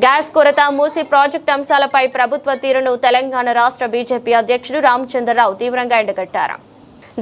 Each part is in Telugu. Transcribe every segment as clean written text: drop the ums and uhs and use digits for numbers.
గ్యాస్ కొరత, మూసీ ప్రాజెక్టు అంశాలపై ప్రభుత్వ తీరును తెలంగాణ రాష్ట్ర బీజేపీ అధ్యక్షుడు రామచంద్రరావు తీవ్రంగా ఎండగట్టారు.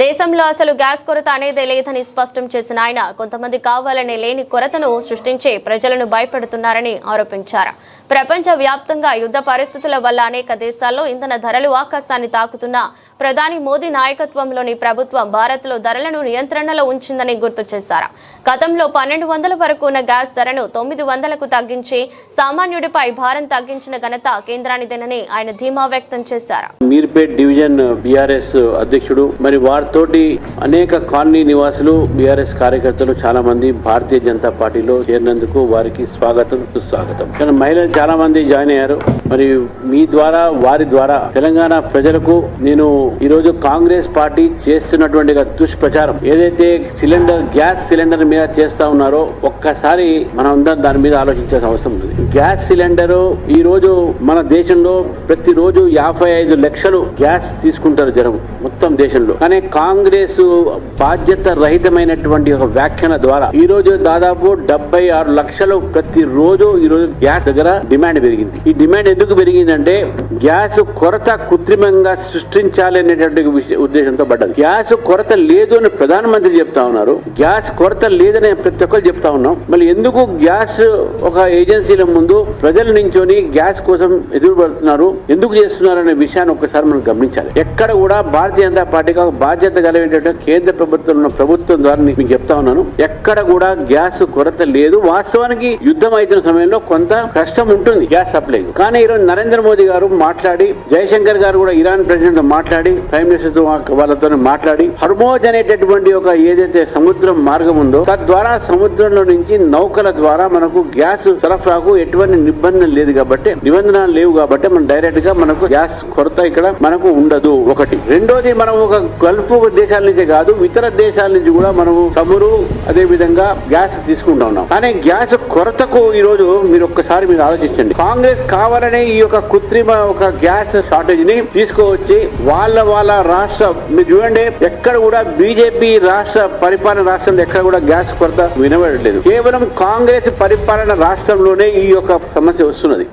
దేశంలో అసలు గ్యాస్ కొరత అనేదే లేదని స్పష్టం చేసిన ఆయన కొంతమంది కావాలనే లేని కొరతను సృష్టించి ప్రజలను భయపెడుతున్నారని ఆరోపించారు. ప్రపంచ వ్యాప్తంగా యుద్ధ పరిస్థితుల వల్ల అనేక దేశాల్లో ఇంధన ధరలు ఆకాశాన్ని తాకుతున్నా ప్రధాని మోదీ నాయకత్వంలోని ప్రభుత్వం భారత్లో ధరలను నియంత్రణలో ఉంచిందని గుర్తు చేశారు. గతంలో 1200 వరకు ఉన్న గ్యాస్ ధరను 900కు తగ్గించి సామాన్యుడిపై భారం తగ్గించిన ఘనత కేంద్రానిదేనని ఆయన ధీమా వ్యక్తం చేశారు. మీర్పేట్ డివిజన్ బీఆర్ఎస్ అధ్యక్షుడు మరి వారితోటి అనేక కాలనీ నివాసులు బీఆర్ఎస్ కార్యకర్తలు చాలా మంది భారతీయ జనతా పార్టీలో చేరినందుకు వారికి స్వాగతం సుస్వాగతం. కానీ మహిళలు చాలా మంది జాయిన్ అయ్యారు. మరి మీ ద్వారా వారి ద్వారా తెలంగాణ ప్రజలకు నేను ఈరోజు కాంగ్రెస్ పార్టీ చేస్తున్నటువంటి దుష్ప్రచారం ఏదైతే గ్యాస్ సిలిండర్ మీద చేస్తా ఉన్నారో ఒక్కసారి మనం అందరం దాని మీద ఆలోచించాల్సిన అవసరం ఉంది. గ్యాస్ సిలిండర్ ఈ రోజు మన దేశంలో ప్రతిరోజు 55 లక్షలు గ్యాస్ తీసుకుంటారు జనం మొత్తం దేశంలో. కానీ కాంగ్రెస్ బాధ్యత రహితమైనటువంటి ఒక వ్యాఖ్యాన ద్వారా ఈ రోజు దాదాపు 76 లక్షలు ప్రతిరోజు ఈ రోజు గ్యాస్ దగ్గర డిమాండ్ పెరిగింది. ఈ డిమాండ్ ఎందుకు పెరిగిందంటే గ్యాస్ కొరత కృత్రిమంగా సృష్టించాలి అనేటువంటి ఉద్దేశంతో పడ్డది. గ్యాస్ కొరత లేదు అని ప్రధానమంత్రి చెప్తా ఉన్నారు. గ్యాస్ కొరత లేదని ప్రతి ఒక్కరు చెప్తా ఉన్నాం. మళ్ళీ ఎందుకు గ్యాస్ ఒక ఏజెన్సీల ముందు ప్రజల నుంచొని గ్యాస్ కోసం ఎదురు పడుతున్నారు, ఎందుకు చేస్తున్నారు అనే విషయాన్ని ఒక్కసారి మనం గమనించాలి. ఎక్కడ కూడా భారతీయ జనతా పార్టీకి ఒక బాధ్యత కలిగినటువంటి కేంద్ర ప్రభుత్వం ద్వారా మీకు చెప్తా ఉన్నాను, ఎక్కడ కూడా గ్యాస్ కొరత లేదు. వాస్తవానికి యుద్ధం అయిన సమయంలో కొంత కష్టం ఉంటుంది గ్యాస్ సప్లై. కానీ ఈరోజు నరేంద్ర మోదీ గారు మాట్లాడి, జయశంకర్ గారు కూడా ఇరాన్ ప్రెసిడెంట్ తో మాట్లాడి, ప్రైమ్ మినిస్టర్ తో వాళ్ళతో మాట్లాడి హర్మోజ్ అనేటటువంటి ఒక ఏదైతే సముద్రం మార్గం ఉందో తద్వారా సముద్రంలో నుంచి నౌకల ద్వారా మనకు గ్యాస్ సరఫరాకు ఎటువంటి నిబంధనలు లేవు కాబట్టి మనం డైరెక్ట్ గా మనకు గ్యాస్ కొరత ఇక్కడ మనకు ఉండదు. ఒకటి. రెండోది, మనం ఒక గల్ఫ్ దేశాల నుంచే కాదు ఇతర దేశాల నుంచి కూడా మనము చమురు అదే విధంగా గ్యాస్ తీసుకుంటా ఉన్నాం. కానీ గ్యాస్ కొరతకు ఈ రోజు మీరు ఒక్కసారి ఆలోచించండి. కాంగ్రెస్ కావాలనే ఈ యొక్క కృత్రిమ ఒక గ్యాస్ షార్టేజ్ ని తీసుకువచ్చి వాళ్ళ రాష్ట్ర మీరు చూడండి, ఎక్కడ కూడా బీజేపీ రాష్ట్రంలో ఎక్కడ కూడా గ్యాస్ కొరత వినబడలేదు. కేవలం కాంగ్రెస్ పరిపాలన రాష్ట్రంలోనే ఈ యొక్క సమస్య వస్తున్నది.